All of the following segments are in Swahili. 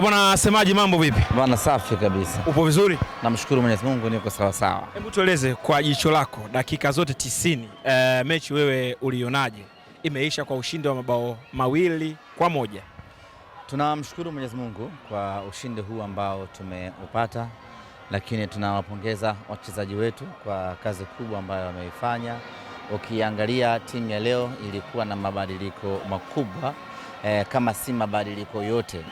Bwana semaji, mambo vipi? Bwana safi kabisa. Upo vizuri? Namshukuru Mwenyezi Mungu niko sawa sawa. Hebu tueleze kwa jicho lako dakika zote 90, mechi wewe ulionaje? Imeisha kwa ushindi wa mabao 2-1. Tunamshukuru Mwenyezi Mungu kwa ushindi huu ambao tumeupata, lakini tunawapongeza wachezaji wetu kwa kazi kubwa ambayo wameifanya. Ukiangalia timu ya leo ilikuwa na mabadiliko makubwa, kama si mabadiliko yote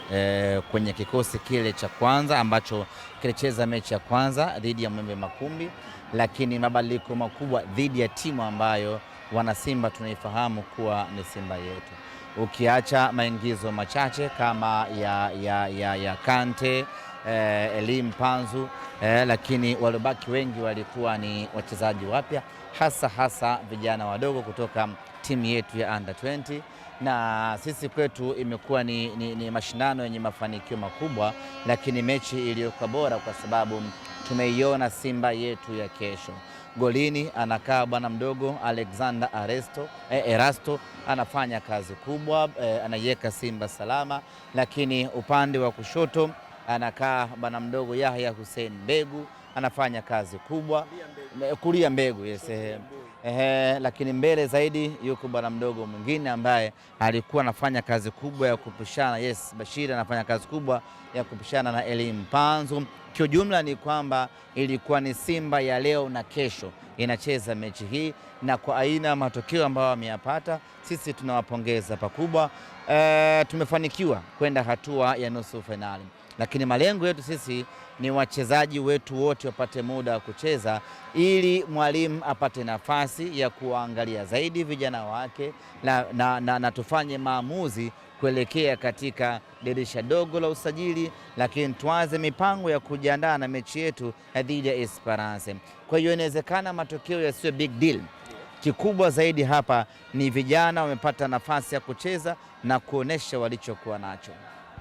kwenye kikosi kile cha kwanza ambacho kilicheza mechi ya kwanza dhidi ya Mwembe Makumbi, lakini mabadiliko makubwa dhidi ya timu ambayo wana Simba tunaifahamu kuwa ni Simba yetu. Ukiacha maingizo machache kama ya Kante, Elim Panzu, lakini waliobaki wengi walikuwa ni wachezaji wapya, hasa vijana wadogo kutoka timu yetu ya Under 20, na sisi kwetu imekuwa ni mashindano yenye mafanikio makubwa, lakini mechi iliyokuwa bora kwa sababu tumeiona Simba yetu ya kesho. Golini anakaa bwana mdogo Alexander Erasto anafanya kazi kubwa, anaiweka Simba salama, lakini upande wa kushoto anakaa bwana mdogo Yahya Hussein Mbegu anafanya kazi kubwa, kulia Mbegu yes. Lakini mbele zaidi yuko bwana mdogo mwingine ambaye alikuwa anafanya kazi kubwa ya kupishana, yes, Bashir anafanya kazi kubwa ya kupishana na Elim Panzu. Kwa jumla ni kwamba ilikuwa ni Simba ya leo na kesho inacheza mechi hii, na kwa aina matokeo ambayo wameyapata sisi tunawapongeza pakubwa. Tumefanikiwa kwenda hatua ya nusu finali, lakini malengo yetu sisi ni wachezaji wetu wote wapate muda wa kucheza, ili mwalimu apate nafasi ya kuangalia zaidi vijana wake na tufanye maamuzi kuelekea katika dirisha dogo la usajili, lakini tuanze mipango ya kujiandaa na mechi yetu dhidi ya Esperance. Kwa hiyo inawezekana matokeo yasiyo big deal. Kikubwa zaidi hapa ni vijana wamepata nafasi ya kucheza na kuonesha walichokuwa nacho.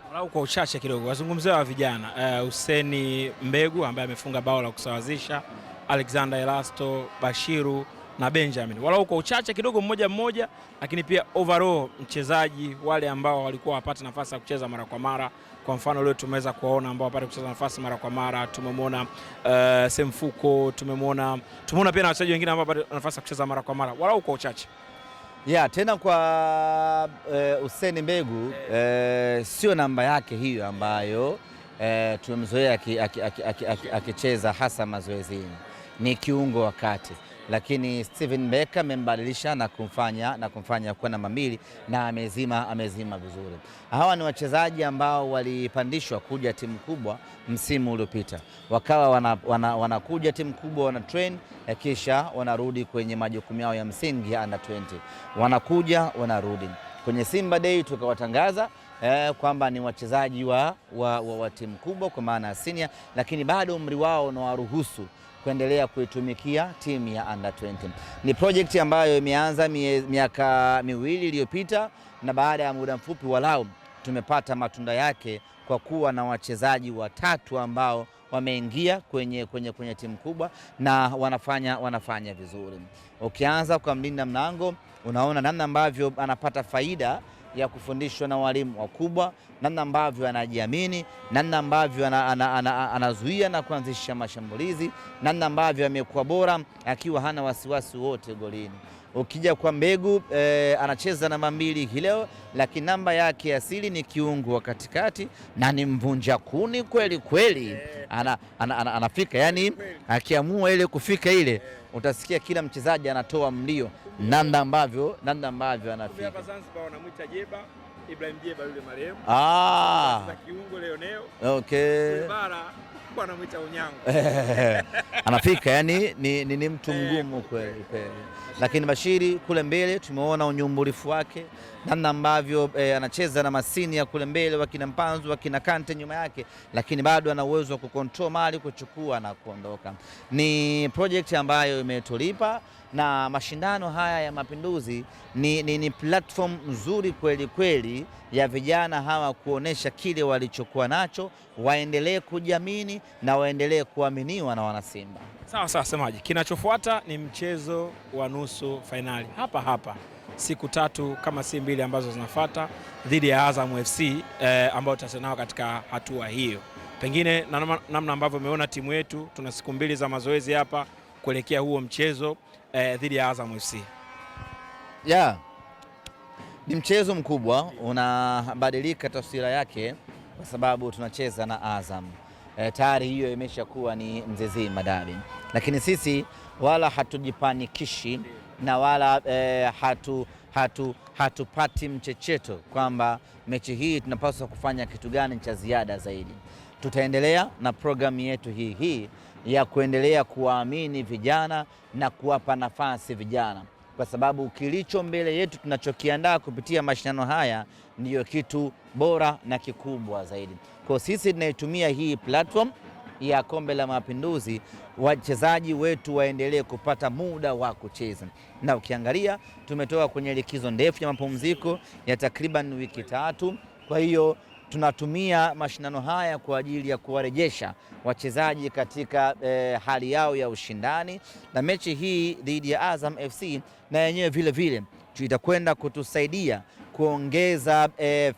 Walau kwa uchache kidogo wazungumzia wa vijana, Hussein Mbegu ambaye amefunga bao la kusawazisha, Alexander Elasto, Bashiru na Benjamin. Walau kwa uchache kidogo mmoja, lakini pia overall mchezaji wale ambao walikuwa wapata nafasi ya kucheza mara kwa mara. Kwa mfano leo tumeweza kuwaona ambao wapata kucheza nafasi mara kwa mara. Tumemwona Semfuko, tumemwona pia na wachezaji wengine ambao wapata nafasi ya kucheza mara kwa mara. Walau kwa uchache. Tena kwa Hussein Mbegu, sio namba yake hiyo ambayo tumemzoea akicheza hasa mazoezini, ni kiungo wa kati, lakini Steven Becker amembadilisha na kumfanya kuwa namba 2 na amezima vizuri. Hawa ni wachezaji ambao walipandishwa kuja timu kubwa msimu uliopita, wakawa wanakuja timu kubwa, wana train, kisha wanarudi kwenye majukumu yao ya msingi ya Under 20, wanakuja wanarudi. Kwenye Simba Day tukawatangaza kwamba ni wachezaji wa timu kubwa kwa maana ya senior, lakini bado umri wao unawaruhusu kuendelea kuitumikia timu ya Under 20. Ni project ambayo imeanza miaka 2 iliyopita, na baada ya muda mfupi walau tumepata matunda yake kwa kuwa na wachezaji 3 ambao wameingia kwenye timu kubwa na wanafanya vizuri. Ukianza kwa mlinda mlango, unaona namna ambavyo anapata faida ya kufundishwa na walimu wakubwa, namna ambavyo anajiamini, namna ambavyo anazuia na kuanzisha mashambulizi, namna ambavyo amekuwa bora akiwa hana wasiwasi wote golini. Ukija kwa Mbegu, anacheza namba 2 hii leo, lakini namba yake asili ni kiungo wa katikati na ni mvunja kuni kweli. Anafika, yani akiamua ile kufika ile utasikia kila mchezaji anatoa mlio namna ambavyo anafika. Hapa Zanzibar wanamuita Jeba, Ibrahim Jeba yule marehemu. Kiungo Leoneo. Okay. Bara wanamuita Unyango. Anafika, yani ni mtu mgumu kweli. Lakini Bashiri kule mbele tumeona unyumbulifu wake, namna ambavyo anacheza na masini ya kule mbele, wakina Mpanzu, wakina Kante nyuma yake, lakini bado ana uwezo wa kucontrol mali, kuchukua na kuondoka. Ni project ambayo imetulipa, na mashindano haya ya Mapinduzi ni platform nzuri kweli ya vijana hawa kuonesha kile walichokuwa nacho, waendelee kujiamini na waendelee kuaminiwa na wanasimba. Sawa semaji, kinachofuata ni mchezo wa nusu finali hapa siku 3 kama si 2 ambazo zinafuata dhidi ya Azam FC ambao tutasenao katika hatua hiyo. Pengine namna ambavyo umeona timu yetu, tuna siku 2 za mazoezi hapa kuelekea huo mchezo dhidi ya Azam FC. Ni mchezo mkubwa, unabadilika taswira yake kwa sababu tunacheza na Azam. Tayari hiyo imeshakuwa ni Mzizima Dabi, lakini sisi wala hatujipanikishi na wala hatupati mchecheto kwamba mechi hii tunapaswa kufanya kitu gani cha ziada zaidi. Tutaendelea na programu yetu hii ya kuendelea kuwaamini vijana na kuwapa nafasi vijana, kwa sababu kilicho mbele yetu tunachokiandaa kupitia mashindano haya ndiyo kitu bora na kikubwa zaidi. Kwa sisi tunaitumia hii platform ya Kombe la Mapinduzi, wachezaji wetu waendelee kupata muda wa kucheza. Na ukiangalia tumetoka kwenye likizo ndefu ya mapumziko ya takriban wiki 3, kwa hiyo tunatumia mashindano haya kwa ajili ya kuwarejesha wachezaji katika hali yao ya ushindani, na mechi hii dhidi ya Azam FC na yenyewe vile vile itakwenda kutusaidia kuongeza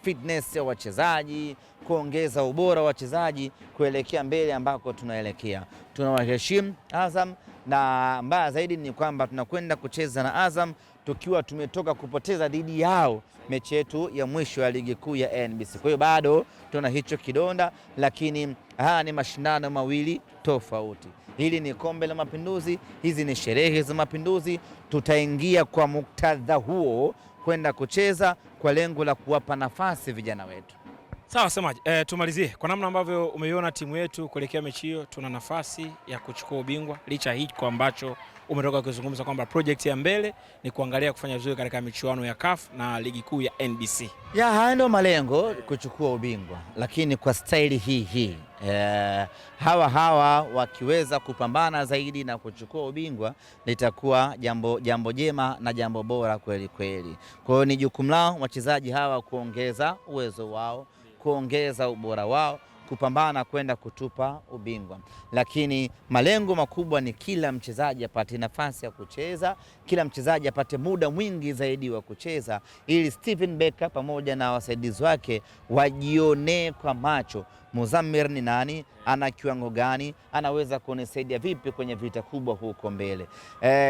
fitness ya wachezaji, kuongeza ubora wa wachezaji kuelekea mbele ambako tunaelekea. Tunawaheshimu Azam, na mbaya zaidi ni kwamba tunakwenda kucheza na Azam tukiwa tumetoka kupoteza dhidi yao mechi yetu ya mwisho ya ligi kuu ya NBC. Kwa hiyo bado tuna hicho kidonda, lakini haya ni mashindano mawili tofauti. Hili ni Kombe la Mapinduzi, hizi ni sherehe za Mapinduzi. Tutaingia kwa muktadha huo kwenda kucheza kwa lengo la kuwapa nafasi vijana wetu. Sawa semaji, tumalizie kwa namna ambavyo umeiona timu yetu kuelekea mechi hiyo. Tuna nafasi ya kuchukua ubingwa licha hii kwa ambacho umetoka kuzungumza kwamba project ya mbele ni kuangalia kufanya vizuri katika michuano ya CAF na ligi kuu ya NBC. Haya ndio malengo, kuchukua ubingwa, lakini kwa staili hii hawa wakiweza kupambana zaidi na kuchukua ubingwa litakuwa jambo jema na jambo bora kweli kweli. Kwa hiyo ni jukumu lao wachezaji hawa kuongeza uwezo wao, kuongeza ubora wao, kupambana kwenda kutupa ubingwa, lakini malengo makubwa ni kila mchezaji apate nafasi ya kucheza, kila mchezaji apate muda mwingi zaidi wa kucheza, ili Steven Becker pamoja na wasaidizi wake wajionee kwa macho Muzammir ni nani, ana kiwango gani, anaweza kunisaidia vipi kwenye vita kubwa huko mbele.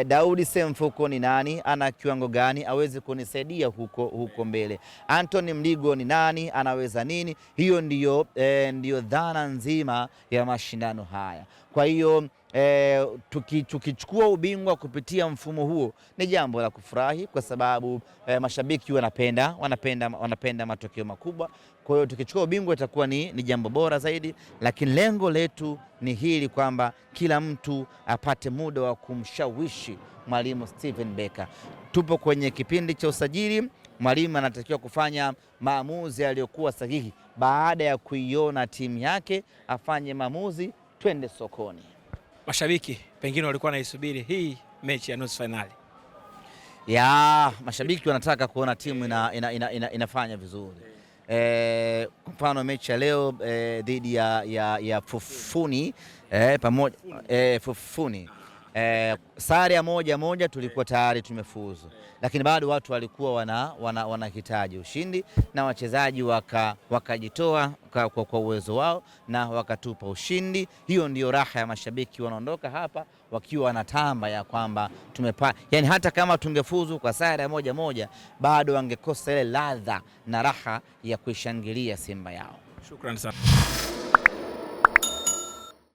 Daudi Semfuko ni nani, ana kiwango gani, aweze kunisaidia huko mbele. Anthony Mligo ni nani, anaweza nini. Hiyo ndiyo dhana nzima ya mashindano haya. Kwa hiyo tukichukua ubingwa kupitia mfumo huo ni jambo la kufurahi, kwa sababu mashabiki wanapenda matokeo makubwa. Kwa hiyo tukichukua ubingwa itakuwa ni jambo bora zaidi, lakini lengo letu ni hili kwamba kila mtu apate muda wa kumshawishi mwalimu Steven Becker. Tupo kwenye kipindi cha usajili, mwalimu anatakiwa kufanya maamuzi yaliyokuwa sahihi. Baada ya kuiona timu yake afanye maamuzi, twende sokoni. Mashabiki pengine walikuwa naisubiri hii mechi ya nusu finali. Mashabiki wanataka kuona timu inafanya vizuri. Kwa mfano mechi ya leo dhidi ya Fufuni pamoja Fufuni, sare ya 1-1 tulikuwa tayari tumefuzu, lakini bado watu walikuwa wanahitaji ushindi, na wachezaji wakajitoa kwa uwezo wao na wakatupa ushindi. Hiyo ndio raha ya mashabiki, wanaondoka hapa wakiwa wanatamba ya kwamba yani hata kama tungefuzu kwa sare ya 1-1 bado wangekosa ile ladha na raha ya kuishangilia Simba yao. Shukrani sana.